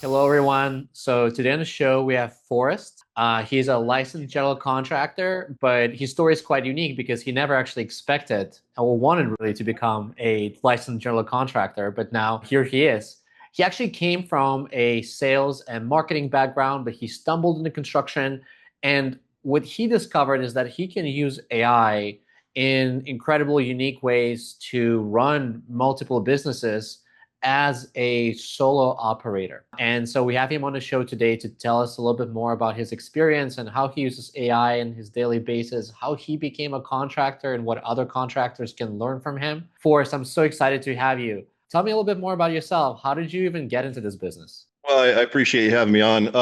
Hello, everyone. So today on the show, we have Forrest. He's a licensed general contractor, but his story is quite unique because he never actually expected or wanted really to become a licensed general contractor, but now here he is. He actually came from a sales and marketing background, but he stumbled into construction. And what he discovered is that he can use AI in incredible, unique ways to run multiple businesses as a solo operator. And so we have him on the show today to tell us a little bit more about his experience and how he uses AI in his daily basis, how he became a contractor and what other contractors can learn from him. Forrest, I'm so excited to have you. Tell me a little bit more about yourself. How did you even get into this business? Well, I appreciate you having me on.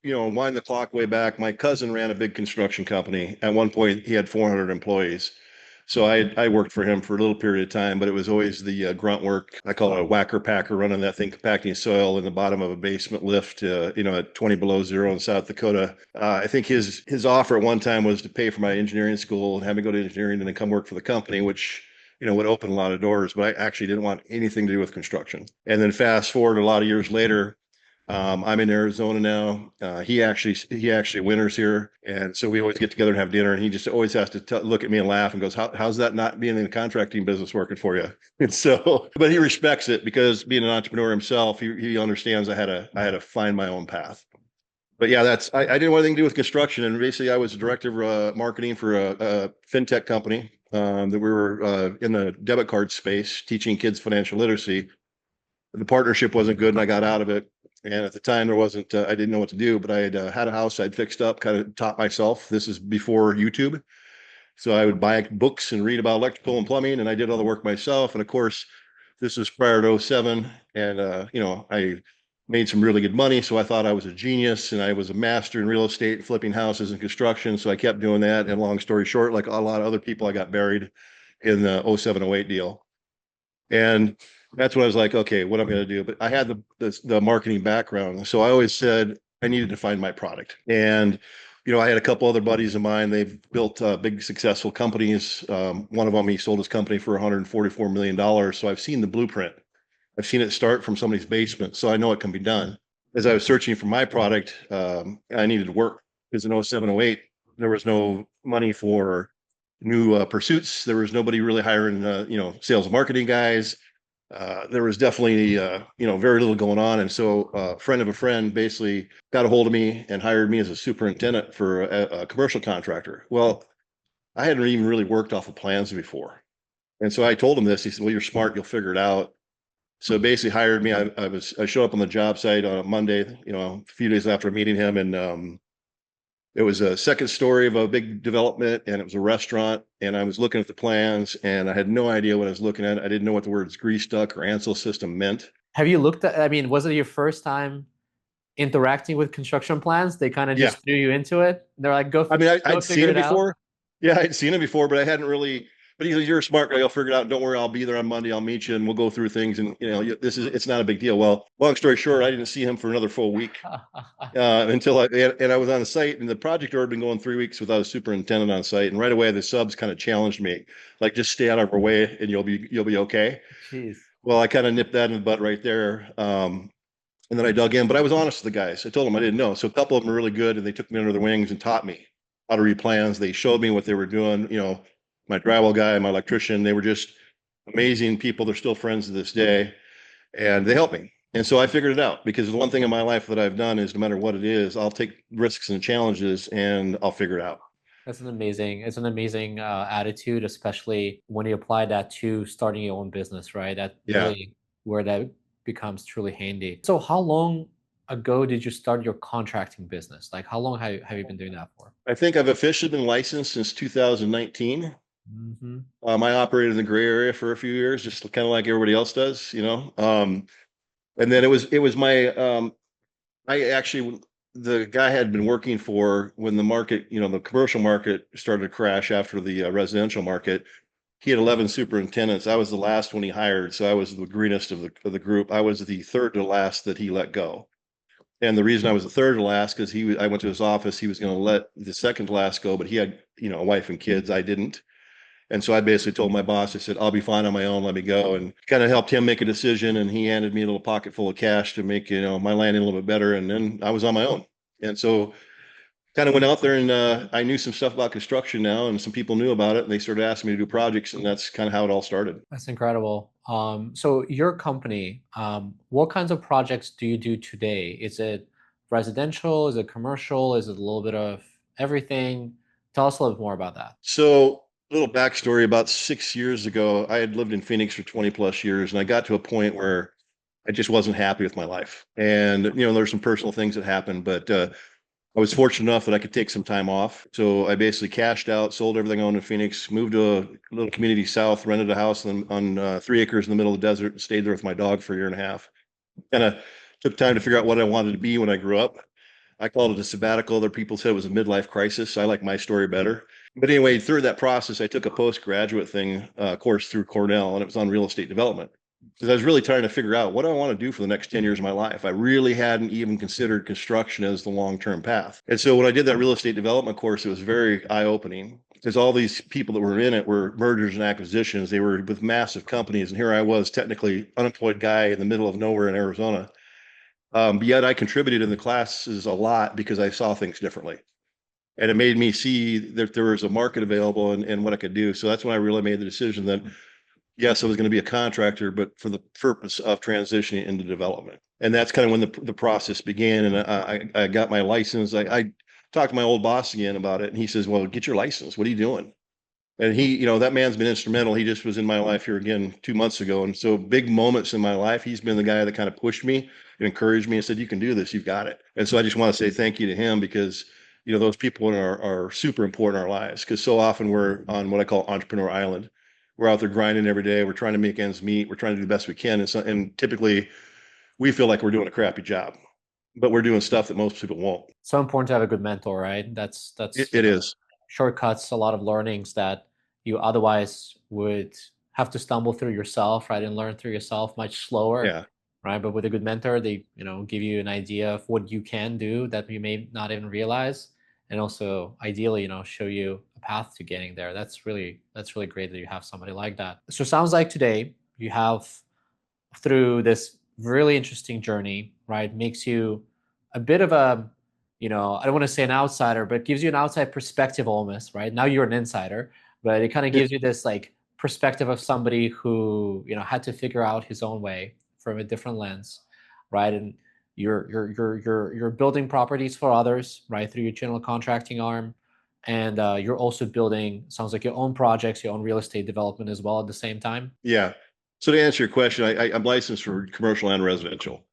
Wind the clock way back. My cousin ran a big construction company. At one point, he had 400 employees. So I worked for him for a little period of time, but it was always the grunt work. I call it a whacker packer, running that thing, compacting soil in the bottom of a basement lift, at 20 below zero in South Dakota. I think his offer at one time was to pay for my engineering school and have me go to engineering and then come work for the company, which would open a lot of doors. But I actually didn't want anything to do with construction. And then fast forward a lot of years later. I'm in Arizona now. He actually winters here, and so we always get together and have dinner. And he just always has to look at me and laugh and goes, how's that not being in the contracting business working for you?" And so, but he respects it because being an entrepreneur himself, he understands I had to find my own path. But yeah, I didn't want anything to do with construction, and basically I was a director of marketing for a fintech company that we were in the debit card space, teaching kids financial literacy. The partnership wasn't good and I got out of it. And at the time, there wasn't, I didn't know what to do, but I had a house I'd fixed up, kind of taught myself. This is before YouTube. So I would buy books and read about electrical and plumbing, and I did all the work myself. And of course, this was prior to '07. And, I made some really good money. So I thought I was a genius and I was a master in real estate, flipping houses and construction. So I kept doing that. And long story short, like a lot of other people, I got buried in the '07, '08 deal. And that's when I was like, okay, what am I going to do? But I had the marketing background. So I always said I needed to find my product. And, I had a couple other buddies of mine. They've built big successful companies. One of them, he sold his company for $144 million. So I've seen the blueprint. I've seen it start from somebody's basement. So I know it can be done. As I was searching for my product, I needed to work because in '07, '08, there was no money for new pursuits. There was nobody really hiring, sales and marketing guys. There was definitely, very little going on. And so a friend of a friend basically got a hold of me and hired me as a superintendent for a commercial contractor. Well, I hadn't even really worked off of plans before. And so I told him this. He said, "Well, you're smart. You'll figure it out." So basically hired me. I showed up on the job site on a Monday, a few days after meeting him. And it was a second story of a big development, and it was a restaurant. And I was looking at the plans, and I had no idea what I was looking at. I didn't know what the words grease duck or Ansel system meant. Have you looked at, I mean, was it your first time interacting with construction plans? They kind of Yeah, just threw you into it. They're like, I mean, go I'd seen figure it it out. before. Yeah, I'd seen it before, but I hadn't really. But he goes, "You're a smart guy. You'll figure it out. Don't worry. I'll be there on Monday. I'll meet you, and we'll go through things. And it's not a big deal." Well, long story short, I didn't see him for another full week until I was on the site, and the project order had been going 3 weeks without a superintendent on site. And right away, the subs kind of challenged me, like, just stay out of our way, and you'll be okay. Jeez. Well, I kind of nipped that in the butt right there. And then I dug in, but I was honest with the guys. I told them I didn't know. So a couple of them were really good, and they took me under their wings and taught me how to read plans. They showed me what they were doing. My drywall guy, my electrician, they were just amazing people. They're still friends to this day, and they helped me. And so I figured it out because the one thing in my life that I've done is no matter what it is, I'll take risks and challenges and I'll figure it out. It's an amazing attitude, especially when you apply that to starting your own business, right? That Yeah. really where that becomes truly handy. So how long ago did you start your contracting business? Like how long have you been doing that for? I think I've officially been licensed since 2019. Hmm. I operated in the gray area for a few years, just kind of like everybody else does. And then it was my I actually the guy I had been working for when the market, the commercial market started to crash after the residential market. He had 11 superintendents. I was the last one he hired, so I was the greenest of the group. I was the third to last that he let go. And the reason I was the third to last because I went to his office. He was going to let the second to last go, but he had a wife and kids. I didn't. And so I basically told my boss, I said, I'll be fine on my own, let me go. And kind of helped him make a decision. And he handed me a little pocket full of cash to make, my landing a little bit better. And then I was on my own. And so kind of went out there and I knew some stuff about construction now and some people knew about it and they started asking me to do projects and that's kind of how it all started. That's incredible. So your company, what kinds of projects do you do today? Is it residential? Is it commercial? Is it a little bit of everything? Tell us a little bit more about that. So a little backstory, about 6 years ago, I had lived in Phoenix for 20 plus years and I got to a point where I just wasn't happy with my life. And, there's some personal things that happened, but I was fortunate enough that I could take some time off. So I basically cashed out, sold everything I owned in Phoenix, moved to a little community south, rented a house on 3 acres in the middle of the desert, and stayed there with my dog for a year and a half. Kind of took time to figure out what I wanted to be when I grew up. I called it a sabbatical. Other people said it was a midlife crisis. I like my story better. But anyway, through that process, I took a postgraduate course through Cornell, and it was on real estate development because I was really trying to figure out what do I want to do for the next 10 years of my life. I really hadn't even considered construction as the long-term path. And so when I did that real estate development course, it was very eye-opening because all these people that were in it were mergers and acquisitions. They were with massive companies. And here I was, technically unemployed guy in the middle of nowhere in Arizona. But yet I contributed in the classes a lot because I saw things differently. And it made me see that there was a market available and what I could do. So that's when I really made the decision that yes, I was going to be a contractor, but for the purpose of transitioning into development. And that's kind of when the process began. And I got my license. I talked to my old boss again about it. And he says, well, get your license. What are you doing? And he, that man's been instrumental. He just was in my life here again 2 months ago. And so big moments in my life, he's been the guy that kind of pushed me and encouraged me and said, you can do this. You've got it. And so I just want to say thank you to him because, those people are super important in our lives because so often we're on what I call entrepreneur island. We're out there grinding every day. We're trying to make ends meet. We're trying to do the best we can. And typically we feel like we're doing a crappy job, but we're doing stuff that most people won't. So important to have a good mentor, right? That's It is. shortcuts a lot of learnings that you otherwise would have to stumble through yourself, right? And learn through yourself much slower, Yeah. right? But with a good mentor, they, give you an idea of what you can do that you may not even realize. And also ideally, show you a path to getting there. That's really great that you have somebody like that. So it sounds like today you have through this really interesting journey, right? Makes you a bit of a, I don't want to say an outsider, but gives you an outside perspective almost, right? Now you're an insider, but it kind of gives you this like perspective of somebody who, had to figure out his own way from a different lens, right? And you're building properties for others, right, through your general contracting arm, and you're also building, sounds like your own projects, your own real estate development as well at the same time. Yeah. So to answer your question, I'm licensed for commercial and residential.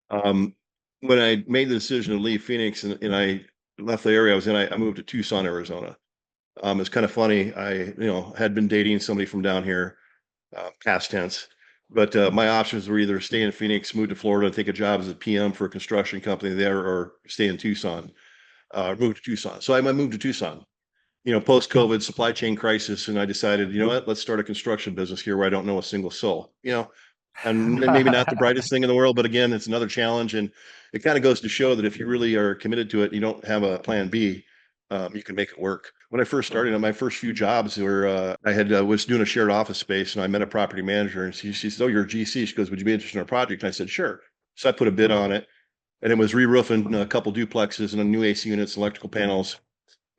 Um, when I made the decision to leave Phoenix and I left the area I was in, I moved to Tucson, Arizona. It's kind of funny. I, had been dating somebody from down here, past tense, but my options were either stay in Phoenix, move to Florida, and take a job as a PM for a construction company there, or stay in Tucson, move to Tucson. So I moved to Tucson. Post-COVID supply chain crisis, and I decided, you know what, let's start a construction business here where I don't know a single soul. And maybe not the brightest thing in the world, but again, it's another challenge. And it kind of goes to show that if you really are committed to it, you don't have a plan B, you can make it work. When I first started on my first few jobs were, I had was doing a shared office space and I met a property manager and she said, oh, you're a GC. She goes, would you be interested in our project? And I said, sure. So I put a bid on it and it was re-roofing a couple duplexes and a new AC units, electrical panels.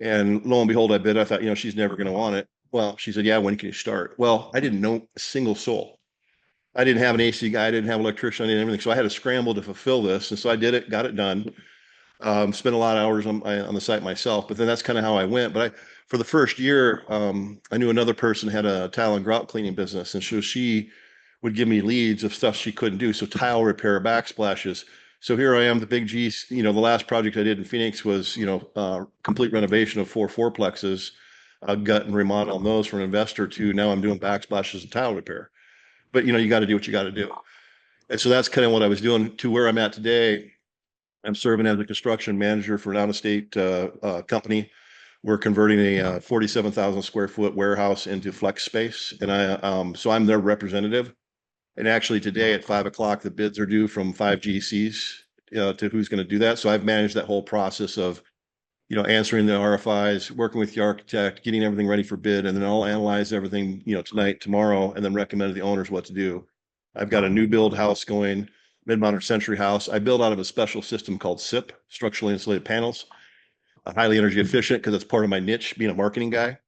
And lo and behold, I bid. I thought, she's never going to want it. Well, she said, yeah, when can you start? Well, I didn't know a single soul. I didn't have an AC guy. I didn't have an electrician. I didn't have everything. So I had to scramble to fulfill this. And so I did it, got it done. Spent a lot of hours on the site myself, but then that's kind of how I went. But for the first year, I knew another person had a tile and grout cleaning business. And so she would give me leads of stuff she couldn't do. So tile repair, backsplashes. So here I am, the big G's, the last project I did in Phoenix was, complete renovation of 4 fourplexes, gut and remodel on those for an investor to now I'm doing backsplashes and tile repair. But, you got to do what you got to do. And so that's kind of what I was doing to where I'm at today. I'm serving as a construction manager for an out-of-state company. We're converting a 47,000 square foot warehouse into flex space. And so I'm their representative. And actually today at 5 o'clock, the bids are due from 5 GCs to who's going to do that. So I've managed that whole process of answering the RFIs, working with the architect, getting everything ready for bid, and then I'll analyze everything, tonight, tomorrow, and then recommend to the owners what to do. I've got a new build house going, mid-modern century house. I build out of a special system called SIP, structurally insulated panels, highly energy efficient because it's part of my niche, being a marketing guy.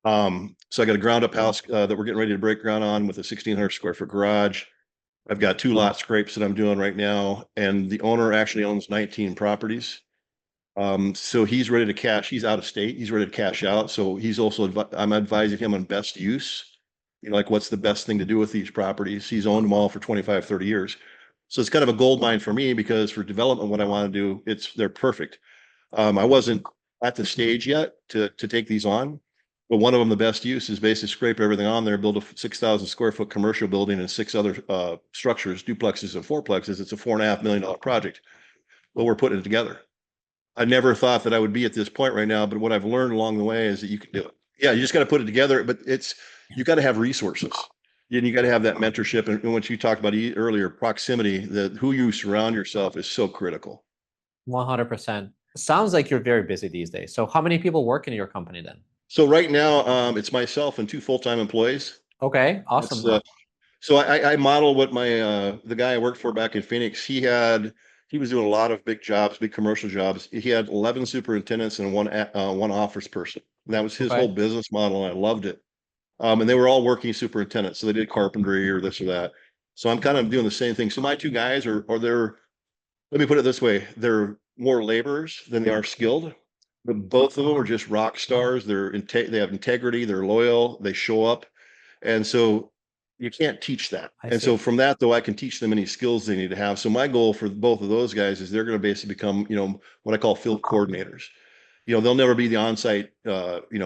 So I got a ground up house that we're getting ready to break ground on with a 1,600 square foot garage. I've got 2 lot scrapes that I'm doing right now, and the owner actually owns 19 properties. So he's ready to cash. He's out of state. He's ready to cash out. So he's also, I'm advising him on best use, like what's the best thing to do with these properties. He's owned them all for 25, 30 years. So it's kind of a gold mine for me because for development, what I want to do, they're perfect. I wasn't at the stage yet to take these on, but one of them, the best use is basically scrape everything on there, build a 6,000 square foot commercial building and 6 other structures, duplexes and fourplexes. It's a $4.5 million project, but we're putting it together. I never thought that I would be at this point right now, but what I've learned along the way is that you can do it. Yeah, you just got to put it together, but you got to have resources. And you got to have that mentorship. And what you talked about earlier, proximity, that who you surround yourself is so critical. 100%. Sounds like you're very busy these days. So how many people work in your company then? So right now, it's myself and 2 full-time employees. Okay, It's awesome. so I model what the guy I worked for back in Phoenix. He was doing a lot of big jobs, big commercial jobs. He had 11 superintendents and one office person. And that was his whole Okay. business model, and I loved it. And they were all working superintendents, so they did carpentry or this or that. So I'm kind of doing the same thing. So my 2 guys they're, let me put it this way, they're more laborers than they are skilled. But both of them are just rock stars. They have integrity, they're loyal, they show up. And so you can't teach that. I And so see. from that, though, I can teach them any skills they need to have. So my goal for both of those guys is they're going to basically become, what I call field coordinators. They'll never be the on-site,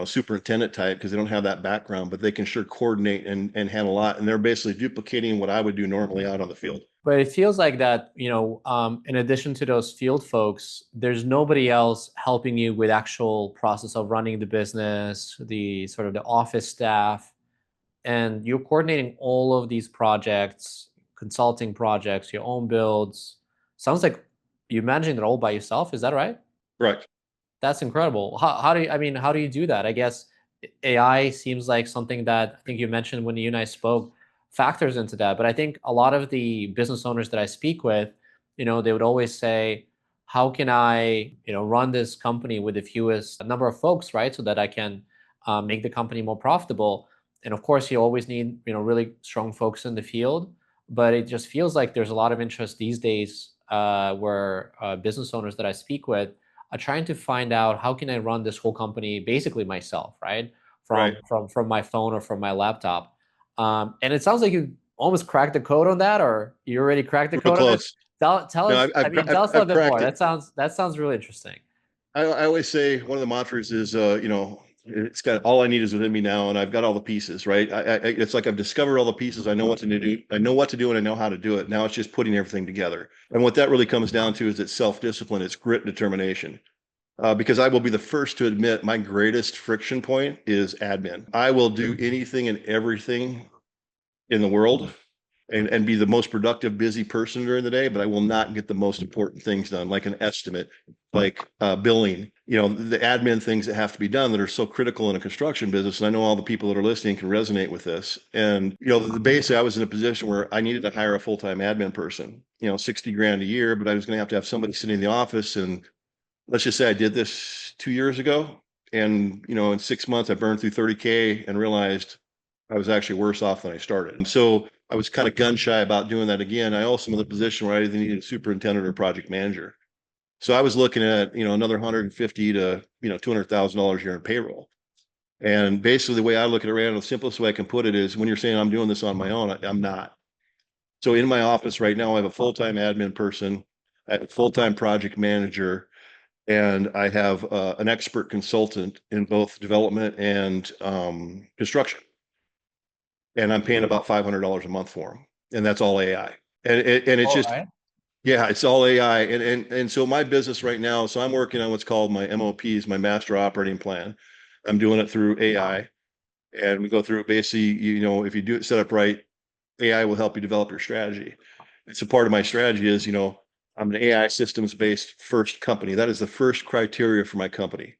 superintendent type because they don't have that background, but they can sure coordinate and handle a lot. And they're basically duplicating what I would do normally out on the field. But it feels like that, in addition to those field folks, there's nobody else helping you with actual process of running the business, the sort of the office staff, and you're coordinating all of these projects, consulting projects, your own builds. Sounds like you're managing it all by yourself. Is that right? Correct. That's incredible. How do you, I mean, how do you do that? I guess AI seems like something that I think you mentioned when you and I spoke factors into that. But I think a lot of the business owners that I speak with, they would always say, how can I, run this company with the fewest number of folks, right? So that I can make the company more profitable. And of course, you always need, really strong folks in the field. But it just feels like there's a lot of interest these days where business owners that I speak with are trying to find out how can I run this whole company basically myself, right? Right. From my phone or from my laptop. And it sounds like you almost cracked the code on that, or you already cracked the Real code on it. close. Tell No, us. I mean, tell us a little I've bit cracked more. it. That sounds really interesting. I always say one of the mantras is, it's got all I need is within me now, and I've got all the pieces, right? It's like I've discovered all the pieces. I know what to do. I know what to do, and I know how to do it. Now it's just putting everything together. And what that really comes down to is it's self-discipline, it's grit and determination. Because I will be the first to admit my greatest friction point is admin. I will do anything and everything in the world and be the most productive, busy person during the day, but I will not get the most important things done, like an estimate, like billing, the admin things that have to be done that are so critical in a construction business. And I know all the people that are listening can resonate with this. And, basically I was in a position where I needed to hire a full-time admin person, 60 grand a year, but I was going to have somebody sitting in the office. And let's just say I did this 2 years ago. And, in 6 months, I burned through 30K and realized I was actually worse off than I started. And so I was kind of gun shy about doing that again. I also am in the position where I either needed a superintendent or project manager. So I was looking at, another 150 to, $200,000 a year in payroll. And basically the way I look at it, Rand, the simplest way I can put it is when you're saying I'm doing this on my own, I'm not. So in my office right now, I have a full-time admin person, I have a full-time project manager, and I have an expert consultant in both development and construction. And I'm paying about $500 a month for them, and that's all AI. And it's All just, right. yeah, it's all AI. And so my business right now, so I'm working on what's called my MOPs, my master operating plan. I'm doing it through AI, and we go through basically, if you do it set up right, AI will help you develop your strategy. It's a part of my strategy is, I'm an AI systems based first company. That is the first criteria for my company.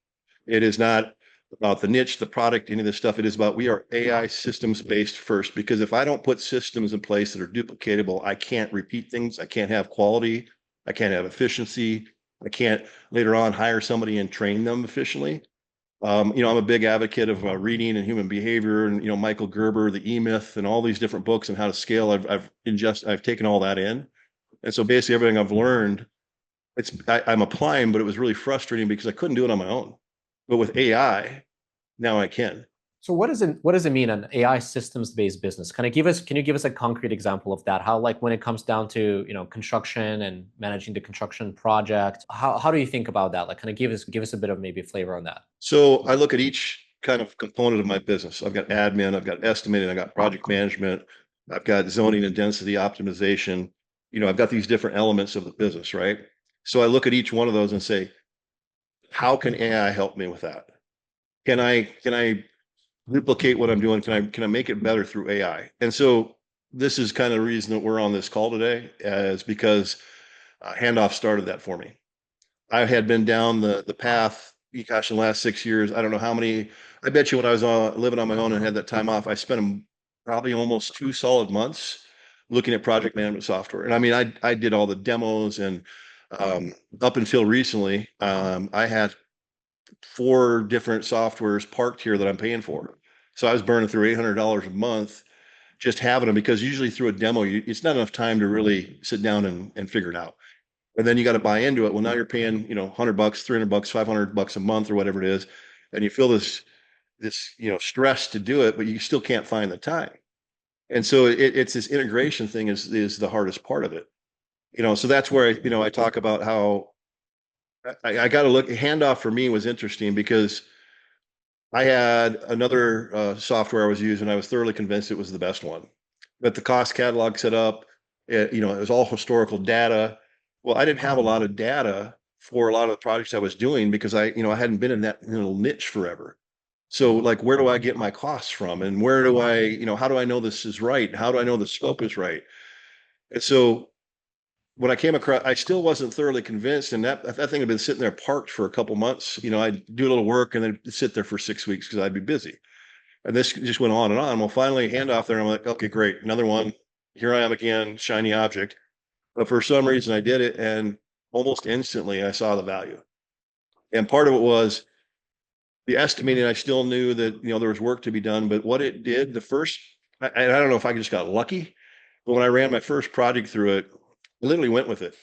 It is not about the niche, the product, any of this stuff. It is about we are AI systems based first, because if I don't put systems in place that are duplicatable, I can't repeat things. I can't have quality. I can't have efficiency. I can't later on hire somebody and train them efficiently. I'm a big advocate of reading and human behavior, and Michael Gerber, the E-Myth, and all these different books on how to scale. I've taken all that in, and so basically everything I've learned, I'm applying, but it was really frustrating because I couldn't do it on my own. But with AI, now I can. So what does it mean an AI systems based business? Can you give us a concrete example of that? How, like, when it comes down to construction and managing the construction project, how do you think about that? Like, kind of give us a bit of maybe flavor on that. So I look at each kind of component of my business. I've got admin, I've got estimating, I've got project management, I've got zoning and density optimization. I've got these different elements of the business, right? So I look at each one of those and say, how can AI help me with that? Can I duplicate what I'm doing? Can I make it better through AI? And so this is kind of the reason that we're on this call today, is because Handoff started that for me. I had been down the path, gosh, in the last 6 years. I don't know how many. I bet you when I was living on my own and had that time off, I spent probably almost 2 solid months looking at project management software. And I mean, I did all the demos, and up until recently, I had 4 different softwares parked here that I'm paying for. So I was burning through $800 a month just having them, because usually through a demo, it's not enough time to really sit down and figure it out. And then you got to buy into it. Well, now you're paying, $100, $300, $500 a month or whatever it is. And you feel this stress to do it, but you still can't find the time. And so it's this integration thing is the hardest part of it. So that's where I talk about how I got to look. Handoff for me was interesting because I had another software I was using. I was thoroughly convinced it was the best one, but the cost catalog set up, it was all historical data. Well, I didn't have a lot of data for a lot of the projects I was doing because I hadn't been in that little niche forever. So like, where do I get my costs from? And where do how do I know this is right? How do I know the scope is right? And so when I came across, I still wasn't thoroughly convinced, and that thing had been sitting there parked for a couple months. I'd do a little work and then sit there for 6 weeks because I'd be busy. And this just went on and on. Well, finally, Handoff there, and I'm like, okay, great, another one. Here I am again, shiny object. But for some reason, I did it, and almost instantly, I saw the value. And part of it was the estimating. I still knew that there was work to be done, but what it did, I don't know if I just got lucky, but when I ran my first project through it, I literally went with it.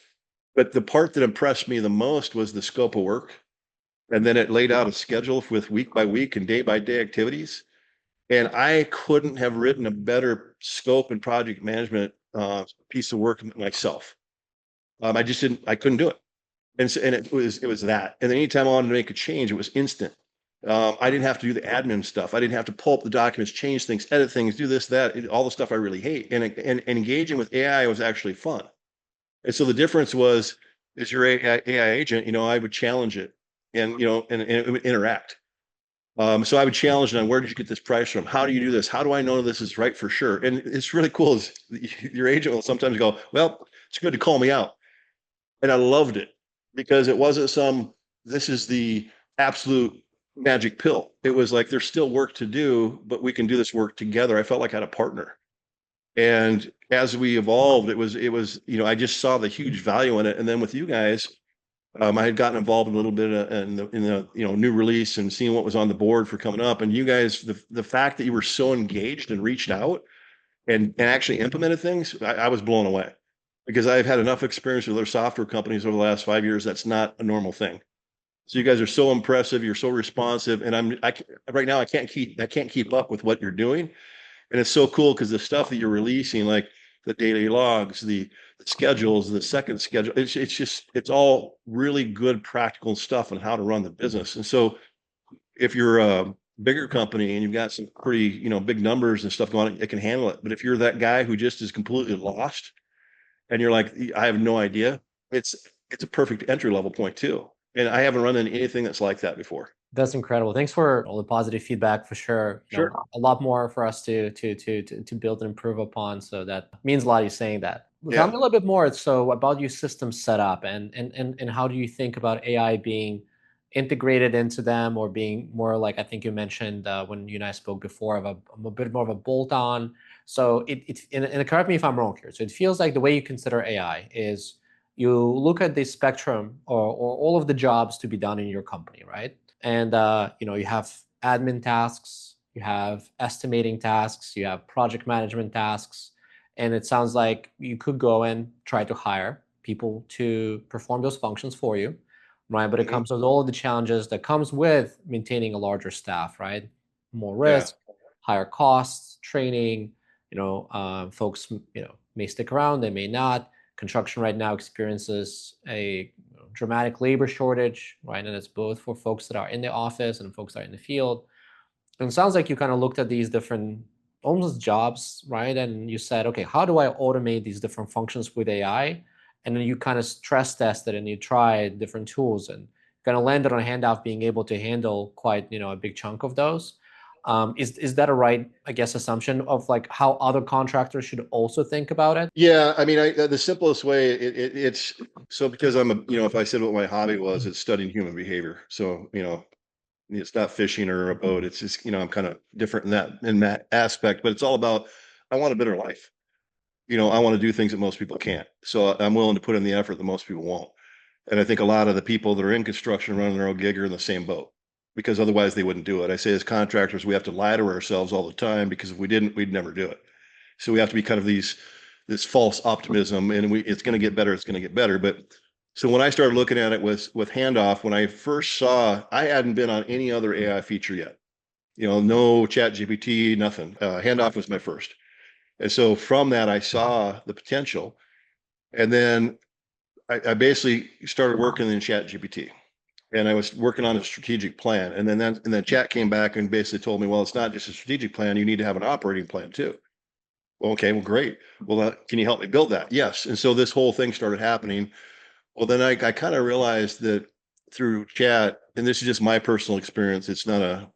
But the part that impressed me the most was the scope of work. And then it laid out a schedule with week by week and day by day activities. And I couldn't have written a better scope and project management piece of work myself. I couldn't do it. And it was that. And then anytime I wanted to make a change, it was instant. I didn't have to do the admin stuff. I didn't have to pull up the documents, change things, edit things, do this, that, all the stuff I really hate. And engaging with AI was actually fun. And so the difference was, as your AI agent, I would challenge it, and it would interact. So I would challenge it on, where did you get this price from? How do you do this? How do I know this is right for sure? And it's really cool is your agent will sometimes go, well, it's good to call me out. And I loved it because it wasn't this is the absolute magic pill. It was like, there's still work to do, but we can do this work together. I felt like I had a partner. And as we evolved, it was, I just saw the huge value in it. And then with you guys, I had gotten involved a little bit in the new release and seeing what was on the board for coming up. And you guys, the fact that you were so engaged and reached out and actually implemented things, I was blown away, because I've had enough experience with other software companies over the last 5 years. That's not a normal thing. So you guys are so impressive. You're so responsive, and right now I can't keep up with what you're doing. And it's so cool because the stuff that you're releasing, like the daily logs, the schedules, the second schedule, it's all really good practical stuff on how to run the business. And so if you're a bigger company and you've got some pretty, big numbers and stuff going on, it can handle it. But if you're that guy who just is completely lost and you're like, I have no idea, it's a perfect entry level point too. And I haven't run into anything that's like that before. That's incredible. Thanks for all the positive feedback, for sure. Sure. A lot more for us to build and improve upon. So that means a lot, you saying that. tell me Yeah. a little bit more so about your system setup and how do you think about AI being integrated into them or being more like I think you mentioned when you and I spoke before of a bit more of a bolt-on. So and correct me if I'm wrong here. So it feels like the way you consider AI is you look at the spectrum or all of the jobs to be done in your company, right? And you have admin tasks, you have estimating tasks, you have project management tasks, and it sounds like you could go and try to hire people to perform those functions for you, right? But it Mhm. comes with all of the challenges that comes with maintaining a larger staff, right? More Yeah. risk, higher costs, training. Folks, may stick around, they may not. Construction right now experiences a dramatic labor shortage, right? And it's both for folks that are in the office and folks that are in the field. And it sounds like you kind of looked at these different almost jobs, right? And you said, okay, how do I automate these different functions with AI? And then you kind of stress tested and you tried different tools and kind of landed on Handoff being able to handle quite, a big chunk of those. Is that a right, I guess, assumption of like how other contractors should also think about it? Yeah. I mean, the simplest way it's so because I'm a, if I said what my hobby was, it's studying human behavior. So, it's not fishing or a boat. It's just, I'm kind of different in that aspect, but it's all about, I want a better life. I want to do things that most people can't. So I'm willing to put in the effort that most people won't. And I think a lot of the people that are in construction running their own gig are in the same boat because otherwise they wouldn't do it. I say as contractors, we have to lie to ourselves all the time because if we didn't, we'd never do it. So we have to be kind of this false optimism and it's going to get better. It's going to get better. But so when I started looking at it with Handoff, when I first saw, I hadn't been on any other AI feature yet. No chat GPT, nothing. Handoff was my first. And so from that, I saw the potential. And then I basically started working in chat GPT and I was working on a strategic plan. And then chat came back and basically told me, well, it's not just a strategic plan. You need to have an operating plan too. Well, okay, well, great. Well, can you help me build that? Yes. And so this whole thing started happening. Well, then I kind of realized that through chat, and this is just my personal experience, it's not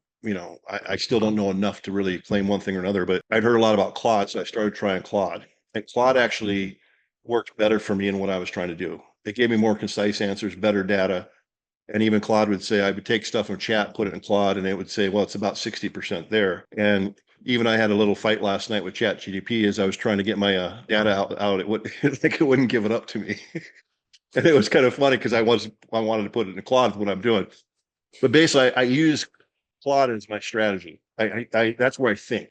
I still don't know enough to really claim one thing or another, but I'd heard a lot about Claude, so I started trying Claude. And Claude actually worked better for me in what I was trying to do. It gave me more concise answers, better data. And even Claude would say, I would take stuff from chat, put it in Claude, and it would say, well, it's about 60% there. And even I had a little fight last night with Chat GDP as I was trying to get my data out. It would like it wouldn't give it up to me. And it was kind of funny because I wanted to put it in Claude for what I'm doing. But basically I use Claude as my strategy. That's where I think.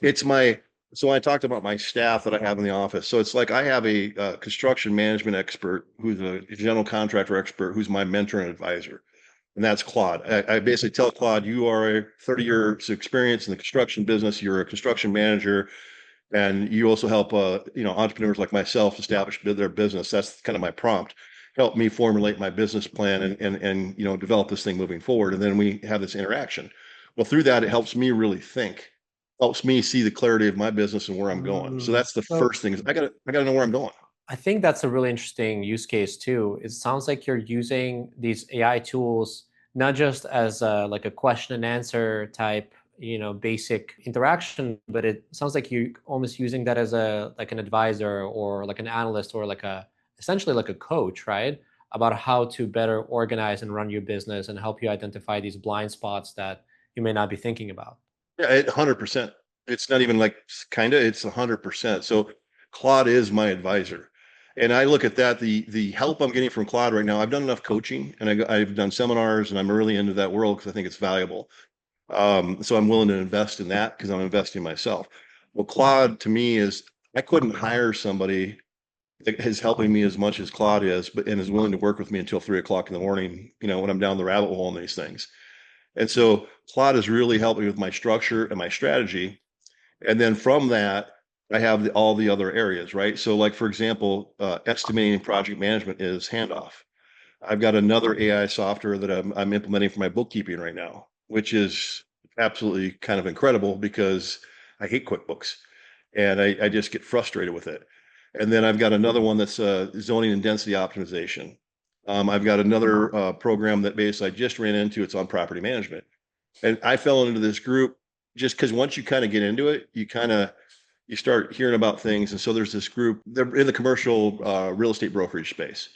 It's my so when I talked about my staff that I have in the office. So it's like I have a construction management expert who's a general contractor expert who's my mentor and advisor. And that's Claude. I basically tell Claude, you are a 30 years experience in the construction business. You're a construction manager, and you also help entrepreneurs like myself establish their business. That's kind of my prompt. Help me formulate my business plan and develop this thing moving forward. And then we have this interaction. Well, through that, it helps me really think, helps me see the clarity of my business and where I'm going. So that's the So first thing is I gotta know where I'm going. I think that's a really interesting use case too. It sounds like you're using these AI tools not just as like a question and answer type, basic interaction, but it sounds like you're almost using that as a like an advisor or like an analyst or like a essentially like a coach, right? About how to better organize and run your business and help you identify these blind spots that you may not be thinking about. Yeah, 100%. It's not even like kind of, it's 100%. So Claude is my advisor. And I look at that, the help I'm getting from Claude right now, I've done enough coaching and I've done seminars and I'm really into that world because I think it's valuable. So I'm willing to invest in that because I'm investing in myself. Well, Claude to me is, I couldn't hire somebody that is helping me as much as Claude is, but and is willing to work with me until 3 o'clock in the morning, when I'm down the rabbit hole on these things. And so Claude has really helped me with my structure and my strategy. And then from that, I have all the other areas, right? So, like for example, estimating project management is Handoff. I've got another AI software that I'm implementing for my bookkeeping right now, which is absolutely kind of incredible because I hate QuickBooks and I just get frustrated with it. And then I've got another one that's zoning and density optimization. I've got another program that basically I just ran into. It's on property management. And I fell into this group just because once you kind of get into it, you start hearing about things. And so there's this group, they're in the commercial real estate brokerage space.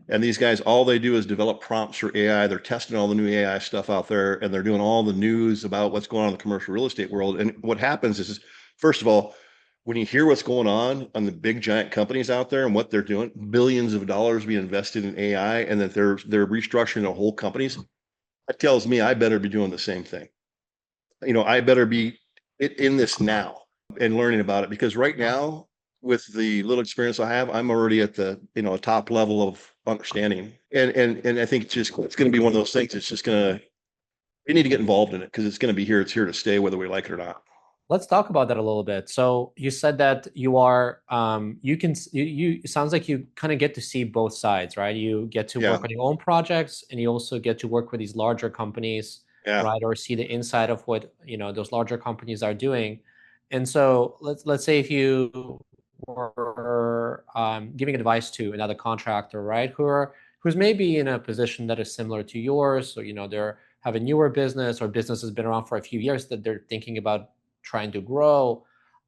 And these guys, all they do is develop prompts for AI. They're testing all the new AI stuff out there, and they're doing all the news about what's going on in the commercial real estate world. And what happens is first of all, when you hear what's going on the big giant companies out there and what they're doing, billions of dollars being invested in AI, and that they're restructuring their whole companies, that tells me I better be doing the same thing. I better be in this now and learning about it, because right now, with the little experience I have, I'm already at the top level of understanding, and I think it's going to be one of those things. It's just going to we need to get involved in it because it's going to be here. It's here to stay, whether we like it or not. Let's talk about that a little bit. So you said that you are, it sounds like you kind of get to see both sides, right? You get to Yeah, work on your own projects, and you also get to work with these larger companies, yeah. right? Or see the inside of what, those larger companies are doing. And so let's say if you were giving advice to another contractor, right? Who's maybe in a position that is similar to yours, so they're have a newer business, or business has been around for a few years, that they're thinking about trying to grow,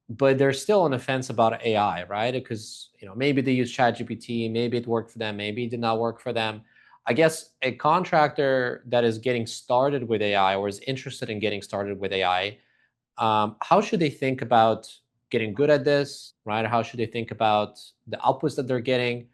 but they're still on the fence about AI, right? Because maybe they use ChatGPT, maybe it worked for them, maybe it did not work for them. I guess a contractor that is getting started with AI, or is interested in getting started with AI, how should they think about getting good at this, right? How should they think about the outputs that they're getting?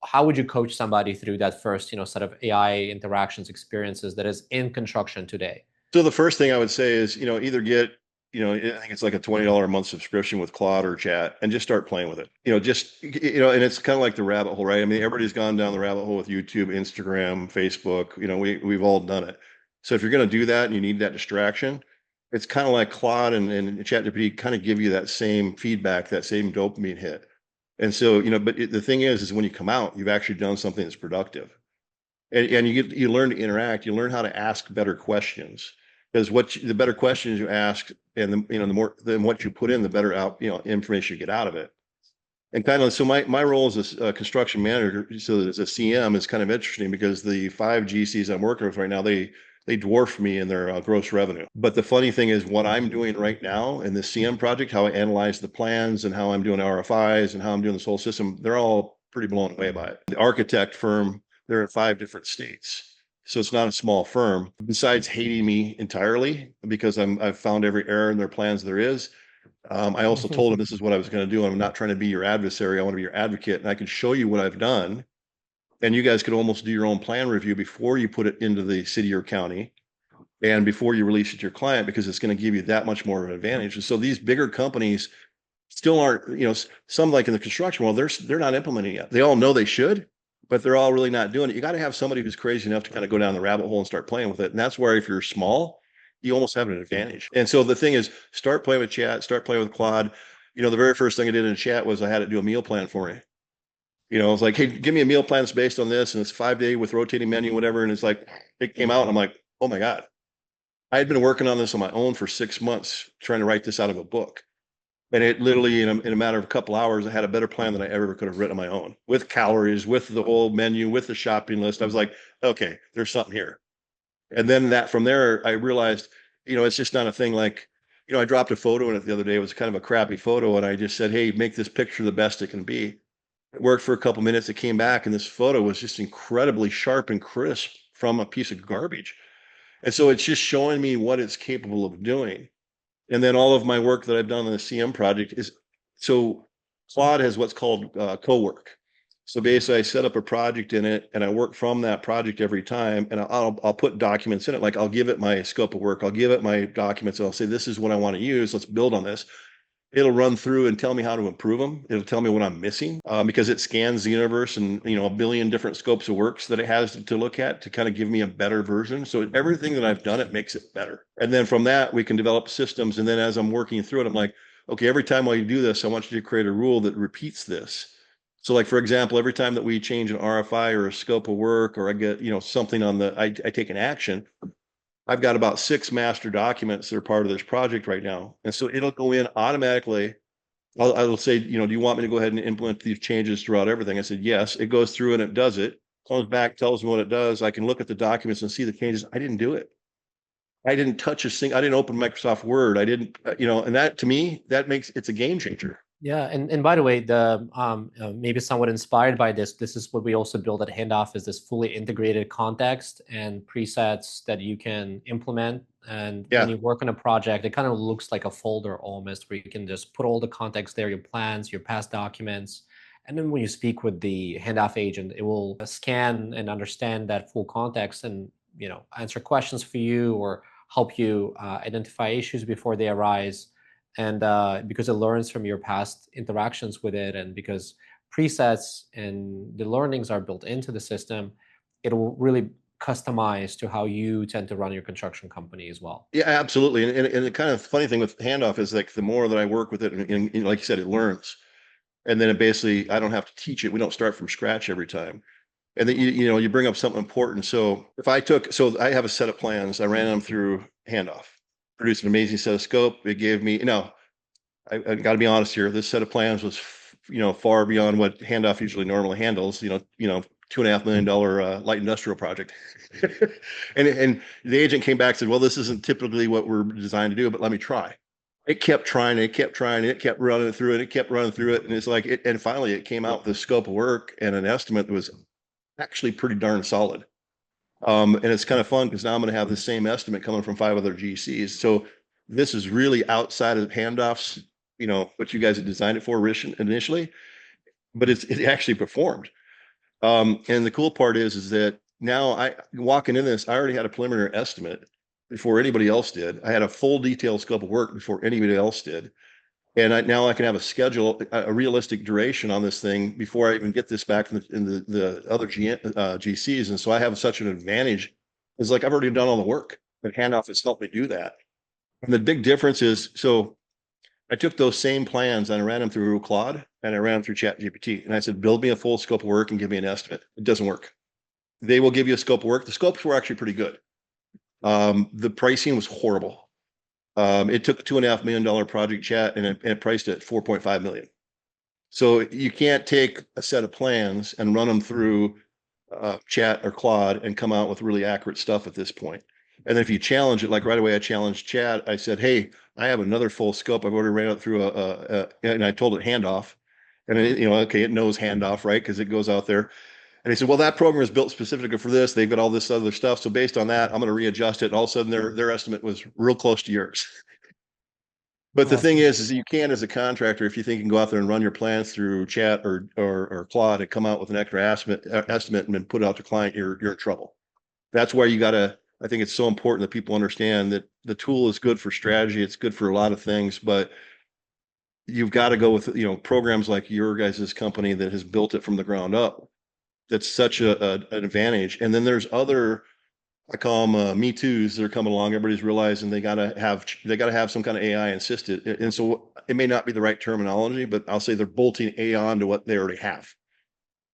How would you coach somebody through that first, set of AI interactions, experiences that is in construction today? So the first thing I would say is, either get, I think it's like a $20 a month subscription with Claude or Chat, and just start playing with it. And it's kind of like the rabbit hole, right? I mean, everybody's gone down the rabbit hole with YouTube, Instagram, Facebook. We've all done it. So if you're going to do that and you need that distraction, it's kind of like Claude and ChatGPT kind of give you that same feedback, that same dopamine hit. And so, the thing is when you come out, you've actually done something that's productive, and you learn to interact. You learn how to ask better questions, because the better questions you ask, and the more than what you put in, the better information you get out of it. And kind of, so my role as a construction manager, so as a CM, is kind of interesting, because the 5 GCs I'm working with right now, they dwarf me in their gross revenue. But the funny thing is, what I'm doing right now in this CM project, how I analyze the plans and how I'm doing RFIs and how I'm doing this whole system, they're all pretty blown away by it. The architect firm, they're in 5 different states. So it's not a small firm. Besides hating me entirely because I've found every error in their plans there is, I also told them this is what I was going to do. I'm not trying to be your adversary. I want to be your advocate, and I can show you what I've done. And you guys could almost do your own plan review before you put it into the city or county, and before you release it to your client, because it's going to give you that much more of an advantage. And so these bigger companies still aren't, some, like in the construction world, they're not implementing it yet. They all know they should, but they're all really not doing it. You got to have somebody who's crazy enough to kind of go down the rabbit hole and start playing with it. And that's where, if you're small, you almost have an advantage. And so the thing is, start playing with Chat, start playing with Claude. The very first thing I did in Chat was I had it do a meal plan for me. I was like, hey, give me a meal plan that's based on this, and it's 5-day with rotating menu, whatever. And it's like, it came out, and I'm like, oh my God. I had been working on this on my own for 6 months, trying to write this out of a book. And it literally, in a matter of a couple hours, I had a better plan than I ever could have written on my own, with calories, with the whole menu, with the shopping list. I was like, okay, there's something here. And then from there, I realized, it's just not a thing like, I dropped a photo in it the other day. It was kind of a crappy photo. And I just said, hey, make this picture the best it can be. It worked for a couple minutes. It came back, and this photo was just incredibly sharp and crisp from a piece of garbage. And so it's just showing me what it's capable of doing. And then all of my work that I've done on the CM project is, so Claude has what's called co-work. So basically, I set up a project in it, and I work from that project every time. And I'll put documents in it. Like, I'll give it my scope of work. I'll give it my documents. And I'll say, this is what I want to use. Let's build on this. It'll run through and tell me how to improve them. It'll tell me what I'm missing, because it scans the universe and, a billion different scopes of works that it has to look at to kind of give me a better version. So everything that I've done, it makes it better. And then from that, we can develop systems. And then as I'm working through it, I'm like, okay, every time while you do this, I want you to create a rule that repeats this. So, like, for example, every time that we change an RFI or a scope of work, or I get, something on I take an action, I've got about 6 master documents that are part of this project right now. And so it'll go in automatically. I'll say, do you want me to go ahead and implement these changes throughout everything? I said, yes. It goes through and it does it. Comes back, tells me what it does. I can look at the documents and see the changes. I didn't do it. I didn't touch a single, I didn't open Microsoft Word. I didn't, and that to me, that makes it's a game changer. Yeah, and by the way, the maybe somewhat inspired by this, this is what we also build at Handoff is this fully integrated context and presets that you can implement. And when Yeah. you work on a project, it kind of looks like a folder almost, where you can just put all the context there, your plans, your past documents. And then when you speak with the Handoff agent, it will scan and understand that full context and, answer questions for you or help you identify issues before they arise. And because it learns from your past interactions with it, and because presets and the learnings are built into the system, it will really customize to how you tend to run your construction company as well. Yeah, absolutely. And the kind of funny thing with Handoff is like the more that I work with it, and like you said, it learns. And then it basically, I don't have to teach it. We don't start from scratch every time. And then you bring up something important. So so I have a set of plans. I ran them through Handoff, produced an amazing set of scope. It gave me, I got to be honest here. This set of plans was, far beyond what Handoff usually normally handles. $2.5 million light industrial project. And the agent came back and said, "Well, this isn't typically what we're designed to do, but let me try." It kept trying, it kept trying, it kept running through it, it kept running through it, and it's like and finally it came out with a scope of work and an estimate that was actually pretty darn solid. And it's kind of fun because now I'm going to have the same estimate coming from 5 other GCs. So this is really outside of Handoffs, what you guys had designed it for initially, but it actually performed. And the cool part is that now I walking in this, I already had a preliminary estimate before anybody else did. I had a full detailed scope of work before anybody else did. And now I can have a schedule, a realistic duration on this thing before I even get this back from the other GCs. And so I have such an advantage. It's like I've already done all the work, but Handoff has helped me do that. And the big difference is, so I took those same plans and I ran them through Claude and I ran them through ChatGPT. And I said, build me a full scope of work and give me an estimate. It doesn't work. They will give you a scope of work. The scopes were actually pretty good. The pricing was horrible. It took a $2.5 million project chat and it priced at 4.5 million. So you can't take a set of plans and run them through chat or Claude and come out with really accurate stuff at this point. And then if you challenge it, like right away, I challenged chat. I said, "Hey, I have another full scope. I've already ran it through and I told it Handoff, and okay, it knows Handoff, right? Because it goes out there." And he said, "Well, that program is built specifically for this. They've got all this other stuff. So based on that, I'm going to readjust it." And all of a sudden, their estimate was real close to yours. But the thing Awesome. is you can, as a contractor, if you think you can go out there and run your plans through chat or Claude and come out with an extra estimate and then put it out to client, you're in trouble. That's where you got to. I think it's so important that people understand that the tool is good for strategy. It's good for a lot of things, but you've got to go with programs like your guys' company that has built it from the ground up. That's such an advantage. And then there's other, I call them me too's that are coming along. Everybody's realizing they got to have some kind of AI assisted. And so it may not be the right terminology, but I'll say they're bolting AI onto what they already have,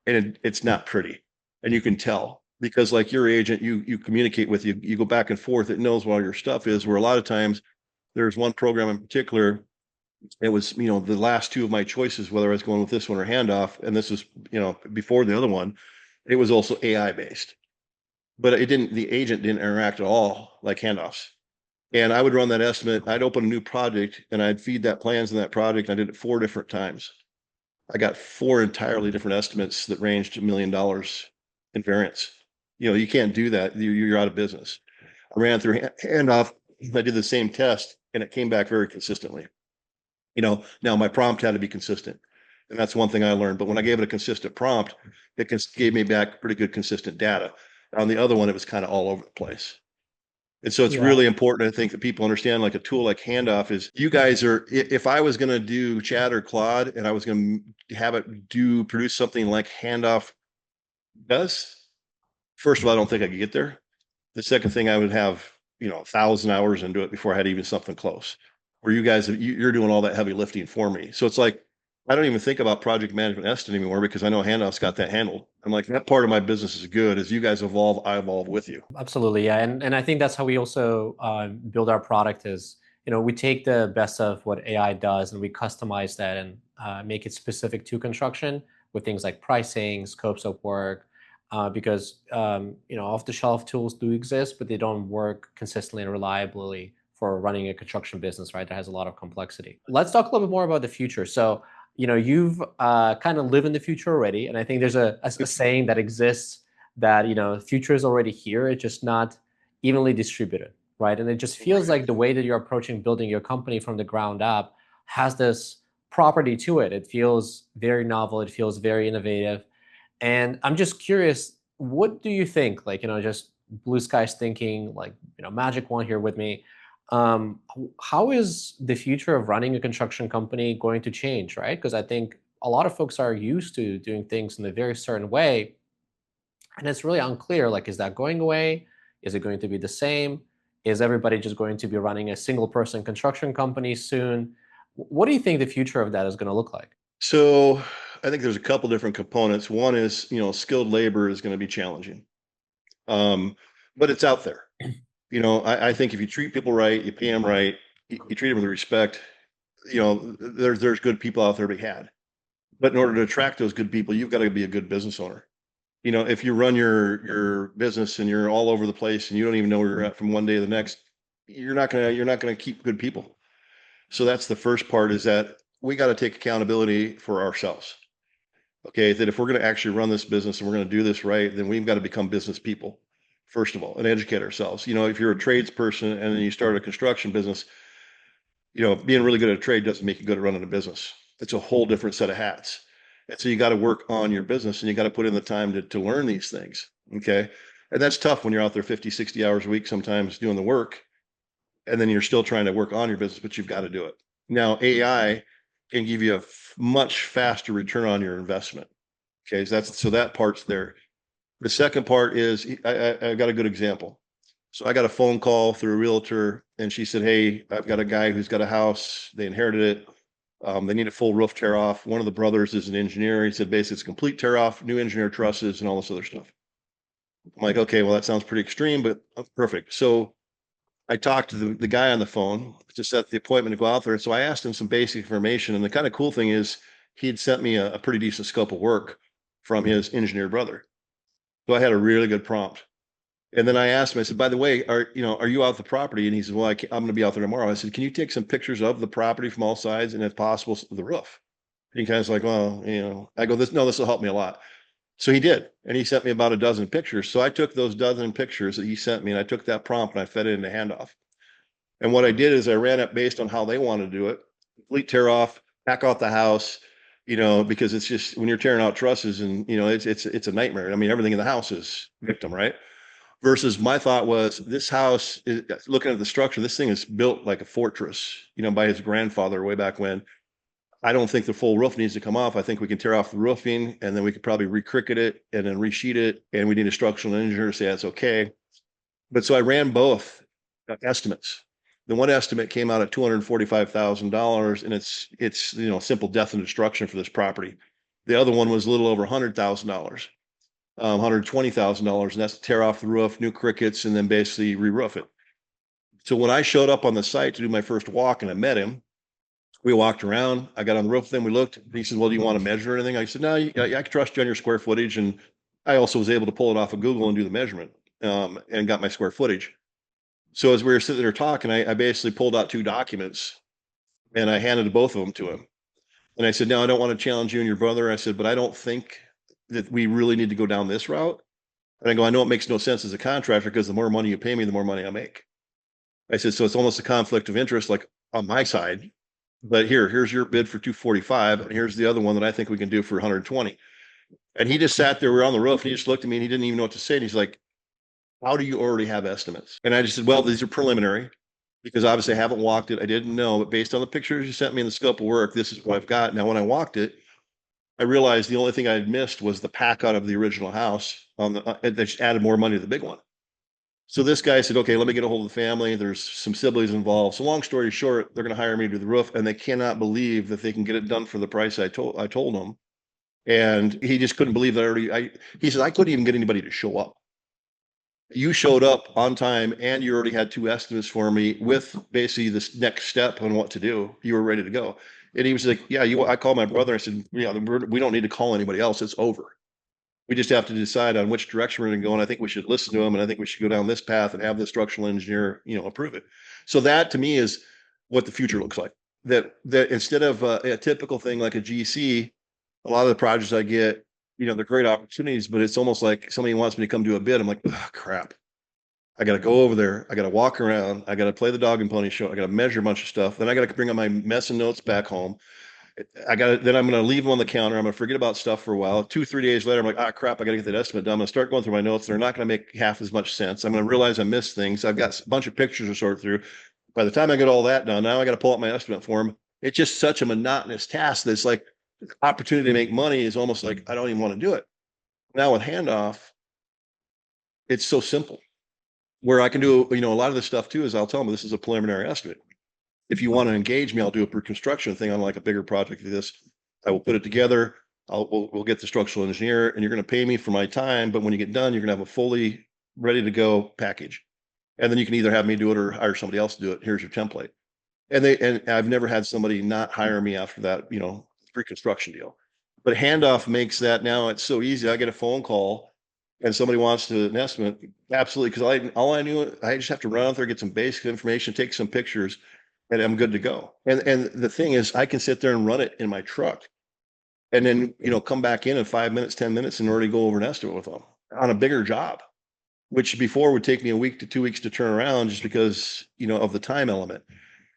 and it's not pretty, and you can tell because like your agent, you communicate with, you go back and forth. It knows what all your stuff is. Where a lot of times there's one program in particular. It was the last two of my choices, whether I was going with this one or Handoff, and this was before the other one. It was also AI based, but it didn't. The agent didn't interact at all like Handoffs. And I would run that estimate. I'd open a new project and I'd feed that plans in that project. I did it 4 different times. I got 4 entirely different estimates that ranged $1 million in variance. You can't do that. You're out of business. I ran through Handoff. I did the same test and it came back very consistently. Now my prompt had to be consistent. And that's one thing I learned. But when I gave it a consistent prompt, it gave me back pretty good consistent data. On the other one, it was kind of all over the place. And so it's Yeah. really important, I think, that people understand like a tool like Handoff is you guys are, if I was going to do Chat or Claude and I was going to have it produce something like Handoff does, first of all, I don't think I could get there. The second thing, I would have, 1,000 hours into it before I had even something close. Where you guys, you're doing all that heavy lifting for me. So it's like, I don't even think about project management estimate anymore because I know Handoff's got that handled. I'm like, that part of my business is good. As you guys evolve, I evolve with you. Absolutely, yeah, and I think that's how we also build our product. Is we take the best of what AI does and we customize that and make it specific to construction with things like pricing, scopes of work, because off-the-shelf tools do exist, but they don't work consistently and reliably for running a construction business, right? That has a lot of complexity. Let's talk a little bit more about the future. So, you've kind of lived in the future already, and I think there's a saying that exists that the future is already here. It's just not evenly distributed, right? And it just feels like the way that you're approaching building your company from the ground up has this property to it. It feels very novel. It feels very innovative. And I'm just curious, what do you think? Like, just blue skies thinking, like, magic one here with me. How is the future of running a construction company going to change, right? Because I think a lot of folks are used to doing things in a very certain way, and it's really unclear. Like, is that going away? Is it going to be the same? Is everybody just going to be running a single person construction company soon? What do you think the future of that is going to look like? So I think there's a couple different components. One is, skilled labor is going to be challenging, but it's out there. I think if you treat people right, you pay them right, you treat them with respect, there's good people out there to be had. But in order to attract those good people, you've got to be a good business owner. If you run your business and you're all over the place and you don't even know where you're at from one day to the next, you're not gonna keep good people. So that's the first part, is that we got to take accountability for ourselves. Okay, that if we're going to actually run this business and we're going to do this right, then we've got to become business people, first of all, and educate ourselves. If you're a tradesperson and then you start a construction business, being really good at a trade doesn't make you good at running a business. It's a whole different set of hats. And so you got to work on your business and you got to put in the time to learn these things. Okay. And that's tough when you're out there 50, 60 hours a week, sometimes doing the work, and then you're still trying to work on your business, but you've got to do it. Now, AI can give you a much faster return on your investment. Okay. So that part's there. The second part is I got a good example. So I got a phone call through a realtor and she said, "Hey, I've got a guy who's got a house. They inherited it. They need a full roof tear off. One of the brothers is an engineer." He said, basically, it's complete tear off, new engineer trusses, and all this other stuff. I'm like, okay, well, that sounds pretty extreme, but perfect. So I talked to the guy on the phone to set the appointment to go out there. So I asked him some basic information. And the kind of cool thing is he had sent me a pretty decent scope of work from his engineer brother. So I had a really good prompt. And then I asked him, I said, "By the way, are you out the property?" And he said, "Well, I'm going to be out there tomorrow." I said, "Can you take some pictures of the property from all sides and if possible, the roof?" And he kind of like, "Well, I go, this will help me a lot." So he did. And he sent me about a dozen pictures. So I took those dozen pictures that he sent me and I took that prompt and I fed it into Handoff. And what I did is I ran it based on how they want to do it. Complete tear off, pack out the house, because it's just, when you're tearing out trusses and, it's a nightmare. I mean, everything in the house is victim, right? Versus my thought was, this house is, looking at the structure, this thing is built like a fortress, by his grandfather way back when. I don't think the full roof needs to come off. I think we can tear off the roofing and then we could probably re-cricket it and then resheet it. And we need a structural engineer to say that's okay. But so I ran both estimates. The one estimate came out at $245,000 and it's simple death and destruction for this property. The other one was a little over $100,000. $120,000, and that's to tear off the roof, new crickets, and then basically re-roof it. So when I showed up on the site to do my first walk and I met him, we walked around. I got on the roof, then we looked. He said, "Well, do you want to measure anything?" I said, "No, I can trust you on your square footage." And I also was able to pull it off of Google and do the measurement, and got my square footage. So as we were sitting there talking, I basically pulled out two documents and I handed both of them to him. And I said, "No, I don't want to challenge you and your brother." I said, "But I don't think that we really need to go down this route." And I go, "I know it makes no sense as a contractor because the more money you pay me, the more money I make." I said, "So it's almost a conflict of interest, like on my side. But here's your bid for 245, and here's the other one that I think we can do for 120." And he just sat there. We were on the roof, and he just looked at me, and he didn't even know what to say. And he's like, "How do you already have estimates?" And I just said, "Well, these are preliminary because obviously I haven't walked it. I didn't know, but based on the pictures you sent me in the scope of work, this is what I've got." Now, when I walked it, I realized the only thing I had missed was the pack out of the original house on the, that just added more money to the big one. So this guy said, "Okay, let me get a hold of the family. There's some siblings involved." So long story short, they're going to hire me to do the roof, and they cannot believe that they can get it done for the price I told them. And he just couldn't believe that he said, "I couldn't even get anybody to show up. You showed up on time and you already had two estimates for me with basically this next step on what to do. You were ready to go." And he was like, "Yeah, I called my brother. I said, yeah, we don't need to call anybody else. It's over." We just have to decide on which direction we're going to go. And I think we should listen to them. And I think we should go down this path and have the structural engineer, approve it. So that to me is what the future looks like. That instead of a typical thing like a GC, a lot of the projects I get, they're great opportunities, but it's almost like somebody wants me to come do a bid. I'm like, oh, crap. I got to go over there. I got to walk around. I got to play the dog and pony show. I got to measure a bunch of stuff. Then I got to bring up my mess and notes back home. Then I'm going to leave them on the counter. I'm going to forget about stuff for a while. 2, 3 days later, I'm like, ah, crap, I got to get that estimate done. I'm going to start going through my notes. They're not going to make half as much sense. I'm going to realize I missed things. I've got a bunch of pictures to sort through. By the time I get all that done, now I got to pull up my estimate form. It's just such a monotonous task that's like opportunity to make money is almost like I don't even want to do it. Now with Handoff, it's so simple where I can do, a lot of this stuff too is I'll tell them this is a preliminary estimate. If you want to engage me, I'll do a pre-construction thing on like a bigger project like this. I will put it together. We'll get the structural engineer and you're going to pay me for my time. But when you get done, you're going to have a fully ready to go package. And then you can either have me do it or hire somebody else to do it. Here's your template. And I've never had somebody not hire me after that, pre-construction deal. But Handoff makes that now it's so easy. I get a phone call and somebody wants to an estimate. Absolutely. Because all I knew, I just have to run out there, get some basic information, take some pictures, and I'm good to go. And the thing is, I can sit there and run it in my truck and then, come back in 5 minutes, 10 minutes and already go over an estimate with them on a bigger job, which before would take me a week to 2 weeks to turn around just because, of the time element.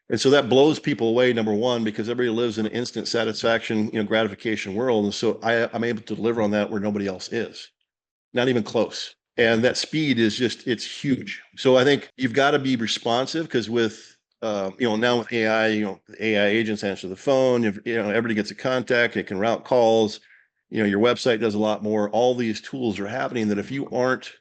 And so that blows people away, number one, because everybody lives in an instant satisfaction, gratification world. And so I'm able to deliver on that where nobody else is, not even close. And that speed is it's huge. So I think you've got to be responsive because now with AI, AI agents answer the phone, everybody gets a contact, it can route calls, your website does a lot more. All these tools are happening that if you aren't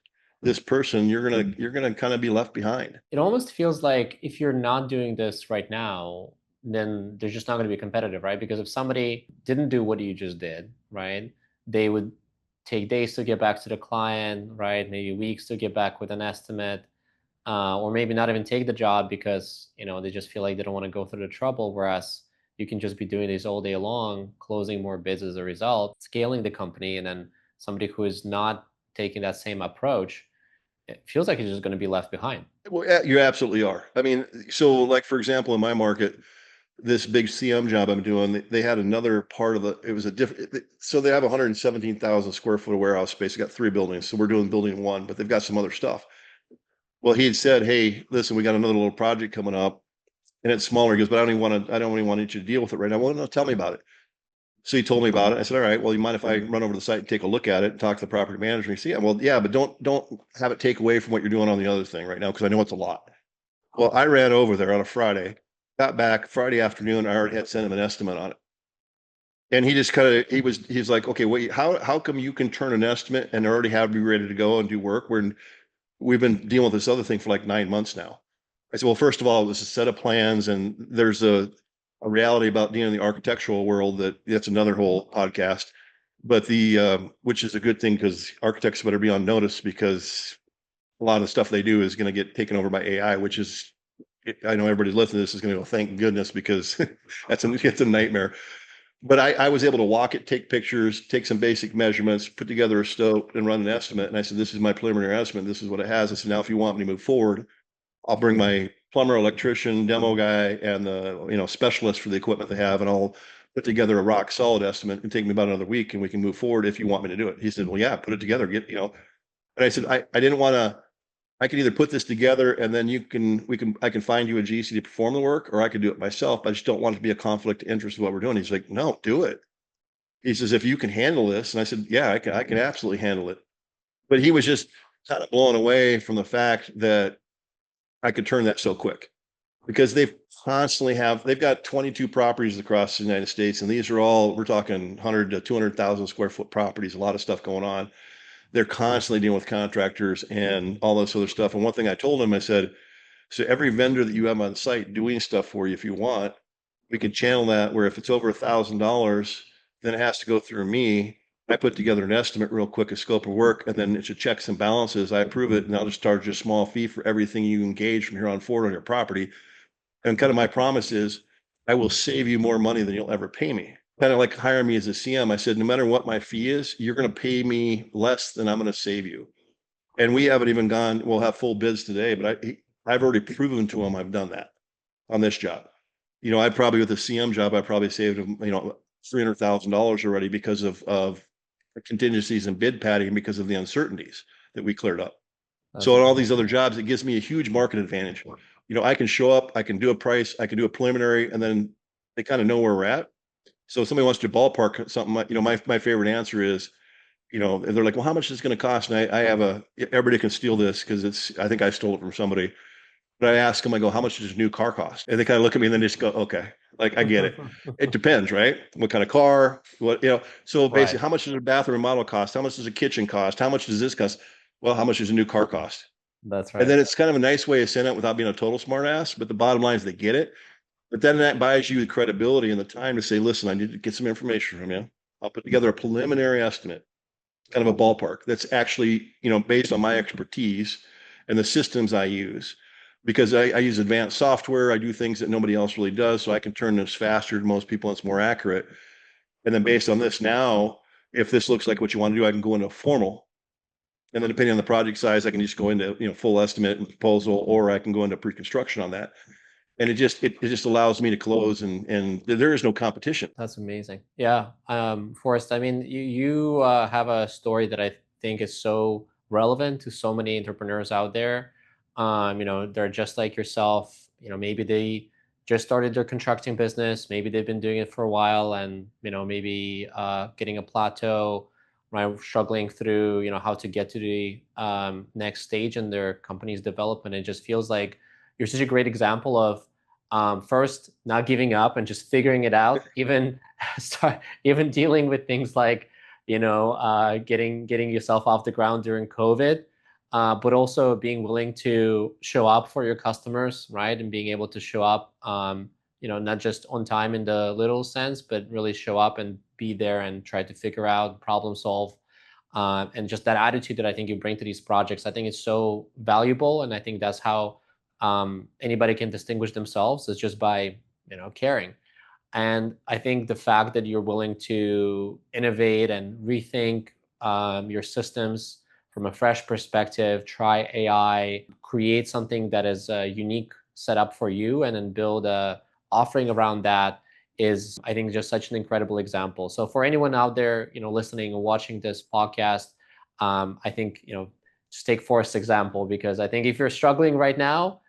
this person, you're gonna kind of be left behind. It almost feels like if you're not doing this right now, then they're just not going to be competitive, right? Because if somebody didn't do what you just did, right, they would take days to get back to the client, right? Maybe weeks to get back with an estimate, or maybe not even take the job because they just feel like they don't want to go through the trouble. Whereas you can just be doing this all day long, closing more bids as a result, scaling the company, and then somebody who is not taking that same approach, it feels like it's just going to be left behind. Well, yeah, you absolutely are. I mean, so like for example, in my market, this big CM job I'm doing, they had another part of it was a different, so they have 117,000 square foot of warehouse space. They got 3 buildings. So we're doing building one, but they've got some other stuff. Well, he had said, hey, listen, we got another little project coming up and it's smaller. He goes, but I don't even want you to deal with it right now. Well, no, tell me about it. So he told me about it. I said, all right, well, you mind if I run over to the site and take a look at it and talk to the property manager? He said, yeah, well, yeah, but don't have it take away from what you're doing on the other thing right now, because I know it's a lot. Well, I ran over there on a Friday, got back Friday afternoon. I already had sent him an estimate on it. And he just kind of, he's like, okay, wait, how come you can turn an estimate and already have me ready to go and do work when we've been dealing with this other thing for like 9 months now? I said, well, first of all, it was a set of plans and there's a reality about dealing in the architectural world that's another whole podcast. But which is a good thing because architects better be on notice because a lot of the stuff they do is going to get taken over by AI, which is, I know everybody listening to this is going to go, thank goodness, because it's a nightmare. But I was able to walk it, take pictures, take some basic measurements, put together a scope and run an estimate. And I said, this is my preliminary estimate. This is what it has. I said, now, if you want me to move forward, I'll bring my plumber, electrician, demo guy, and the specialist for the equipment they have, and I'll put together a rock solid estimate. And take me about another week, and we can move forward if you want me to do it. He said, well, yeah, put it together. And I said, I didn't want to. I can either put this together and then I can find you a GC to perform the work, or I could do it myself. I just don't want it to be a conflict of interest of what we're doing. He's like, no, do it. He says, if you can handle this. And I said, yeah, I can absolutely handle it. But he was just kind of blown away from the fact that I could turn that so quick, because they've got 22 properties across the United States. And these are all, we're talking 100 to 200,000 square foot properties, a lot of stuff going on. They're constantly dealing with contractors and all this other stuff. And one thing I told him, I said, so every vendor that you have on site doing stuff for you, if you want, we can channel that where if it's over $1,000, then it has to go through me. I put together an estimate real quick, a scope of work, and then it's a checks and balances. I approve it, and I'll just charge you a small fee for everything you engage from here on forward on your property. And kind of my promise is I will save you more money than you'll ever pay me. kind of like hiring me as a CM. I said, no matter what my fee is, you're going to pay me less than I'm going to save you. And we haven't even gone, we'll have full bids today, but I've already proven to him I've done that on this job. I probably with the CM job, I probably saved him, $300,000 already because of contingencies and bid padding because of the uncertainties that we cleared up. That's So on all amazing. these other jobs, it gives me a huge market advantage. I can show up, I can do a price, I can do a preliminary, and then they kind of know where we're at. So if somebody wants to ballpark something, my favorite answer is, they're like, well, how much is it going to cost? And I have everybody can steal this because I think I stole it from somebody. But I ask them, I go, how much does a new car cost? And they kind of look at me and then just go, okay, like I get it. It depends, right? What kind of car, so basically, Right. how much does a bathroom remodel cost? How much does a kitchen cost? How much does this cost? Well, how much does a new car cost? That's And right. then it's kind of a nice way of saying it without being a total smart ass. But the bottom line is they get it. But then that buys you the credibility and the time to say, listen, I need to get some information from you. I'll put together a preliminary estimate, kind of a ballpark that's actually, based on my expertise and the systems I use. Because I use advanced software, I do things that nobody else really does, so I can turn this faster than most people and it's more accurate. And then based on this now, if this looks like what you want to do, I can go into a formal. And then depending on the project size, I can just go into, full estimate and proposal, or I can go into pre-construction on that. And it just allows me to close and there is no competition. That's amazing. Yeah. Forrest, I mean, you have a story that I think is so relevant to so many entrepreneurs out there. They're just like yourself. Maybe they just started their constructing business. Maybe they've been doing it for a while and, maybe getting a plateau, right? Struggling through, how to get to the next stage in their company's development. It just feels like you're such a great example of first not giving up and just figuring it out, even even dealing with things like getting yourself off the ground during COVID, but also being willing to show up for your customers, right? And being able to show up, not just on time in the little sense, but really show up and be there and try to figure out, problem solve. And just that attitude that I think you bring to these projects, I think is so valuable. And I think that's how anybody can distinguish themselves is just by caring. And I think the fact that you're willing to innovate and rethink your systems from a fresh perspective, try AI, create something that is a unique setup for you, and then build a offering around that is, I think, just such an incredible example. So for anyone out there, listening and watching this podcast, I think, just take Forrest's example, because I think if you're struggling right now,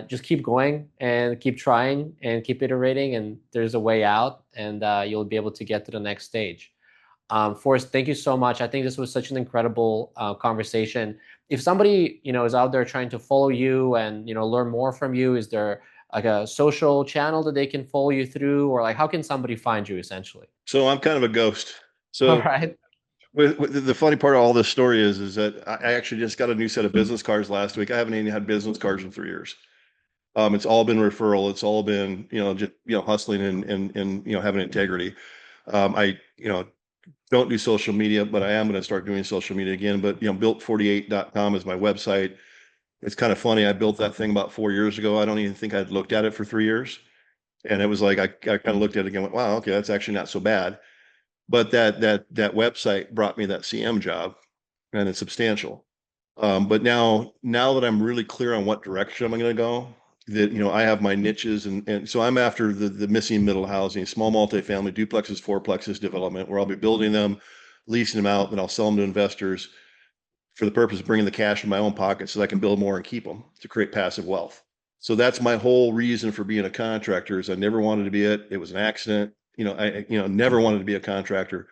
just keep going and keep trying and keep iterating, and there's a way out, and you'll be able to get to the next stage. Forrest, thank you so much. I think this was such an incredible conversation. If somebody is out there trying to follow you and learn more from you, is there like a social channel that they can follow you through, or like how can somebody find you essentially? So I'm kind of a ghost. All So right. with the funny part of all this story is that I actually just got a new set of business cards last week. I haven't even had business cards in 3 years. It's all been referral. It's all been, just, hustling and, having integrity. I, don't do social media, but I am going to start doing social media again. But, built48.com is my website. It's kind of funny. I built that thing about 4 years ago. I don't even think I'd looked at it for 3 years. And it was like, I kind of looked at it again, went, wow, okay, that's actually not so bad. But that website brought me that CM job, and it's substantial. But now that I'm really clear on what direction I'm going to go, that I have my niches, and so I'm after the missing middle housing, small multifamily, duplexes, fourplexes development, where I'll be building them, leasing them out, and I'll sell them to investors for the purpose of bringing the cash in my own pocket so that I can build more and keep them to create passive wealth. So that's my whole reason for being a contractor. Is I never wanted to be it. It was an accident. I never wanted to be a contractor,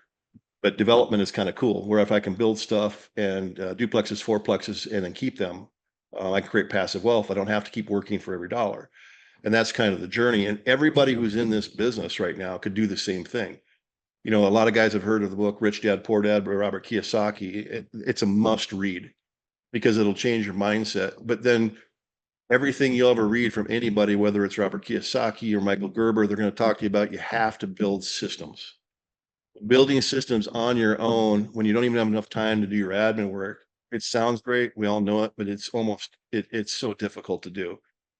but development is kind of cool. Where if I can build stuff and duplexes, fourplexes, and then keep them, I can create passive wealth. I don't have to keep working for every dollar, and that's kind of the journey. And everybody who's in this business right now could do the same thing. A lot of guys have heard of the book Rich Dad Poor Dad by Robert Kiyosaki. It's a must read because it'll change your mindset. But then everything you'll ever read from anybody, whether it's Robert Kiyosaki or Michael Gerber, they're going to talk to you about you have to build systems. Building systems on your own when you don't even have enough time to do your admin work. It sounds great. We all know it, but it's so difficult to do.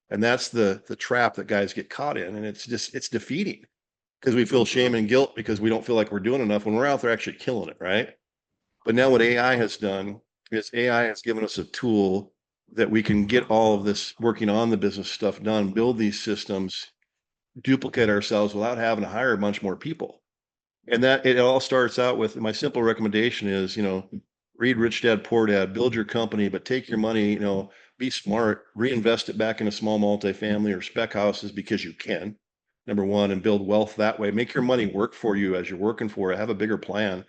And that's the trap that guys get caught in. And it's defeating. because we feel shame and guilt because we don't feel like we're doing enough when we're out there actually killing it, right? But now what AI has done is AI has given us a tool that we can get all of this working on the business stuff done, build these systems, duplicate ourselves without having to hire a bunch more people. And that it all starts out with my simple recommendation is, read Rich Dad Poor Dad, build your company, but take your money, be smart, reinvest it back into small multifamily or spec houses because you can, number one, and build wealth that way. Make your money work for you as you're working for it. Have a bigger plan.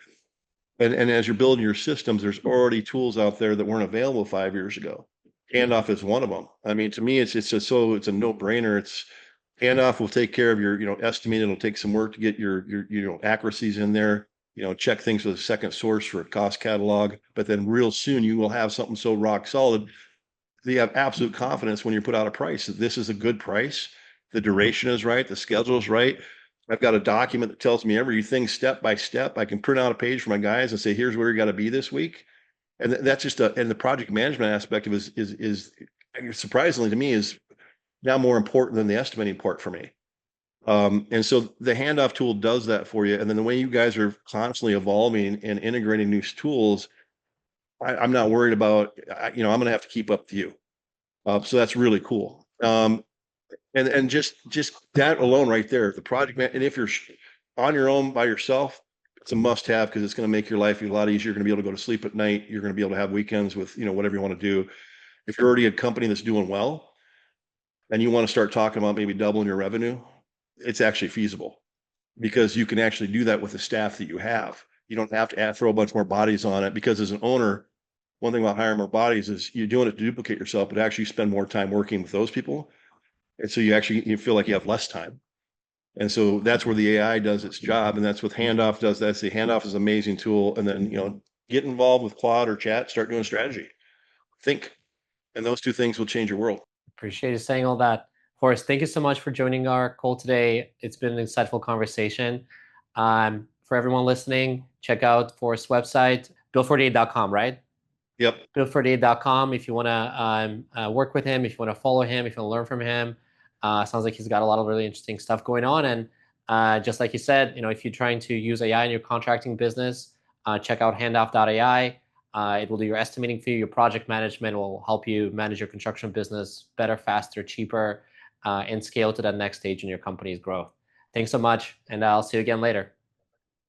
And as you're building your systems, there's already tools out there that weren't available 5 years ago. Handoff is one of them. I mean, to me, it's a no-brainer. It's Handoff will take care of your, estimate. It'll take some work to get your accuracies in there. Check things with a second source for a cost catalog. But then real soon you will have something so rock solid that you have absolute confidence when you put out a price that this is a good price. The duration is right. The schedule is right. I've got a document that tells me everything step by step. I can print out a page for my guys and say, here's where you got to be this week. And that's just and the project management aspect of it is surprisingly to me is now more important than the estimating part for me. And so the handoff tool does that for you. And then the way you guys are constantly evolving and integrating new tools, I'm not worried about, I'm going to have to keep up to you. So that's really cool. And just that alone right there, the project man, and if you're on your own by yourself, it's a must have because it's going to make your life a lot easier. You're going to be able to go to sleep at night. You're going to be able to have weekends with, whatever you want to do. If you're already a company that's doing well and you want to start talking about maybe doubling your revenue, it's actually feasible because you can actually do that with the staff that you have. You don't have to throw a bunch more bodies on it because as an owner, one thing about hiring more bodies is you're doing it to duplicate yourself, but actually spend more time working with those people. And so you feel like you have less time. And so that's where the AI does its job. And that's what Handoff does. That's the Handoff is an amazing tool. And then, get involved with Claude or chat, start doing strategy, think, and those two things will change your world. Appreciate you saying all that. Forrest, thank you so much for joining our call today. It's been an insightful conversation. For everyone listening, check out Forrest's website, built48.com, right? Yep. Built48.com if you want to work with him, if you want to follow him, if you want to learn from him. Sounds like he's got a lot of really interesting stuff going on. And just like you said, if you're trying to use AI in your contracting business, check out handoff.ai. It will do your estimating for you. Your project management will help you manage your construction business better, faster, cheaper, and scale to that next stage in your company's growth. Thanks so much, and I'll see you again later.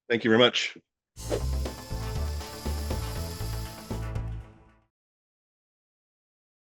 Thank you very much.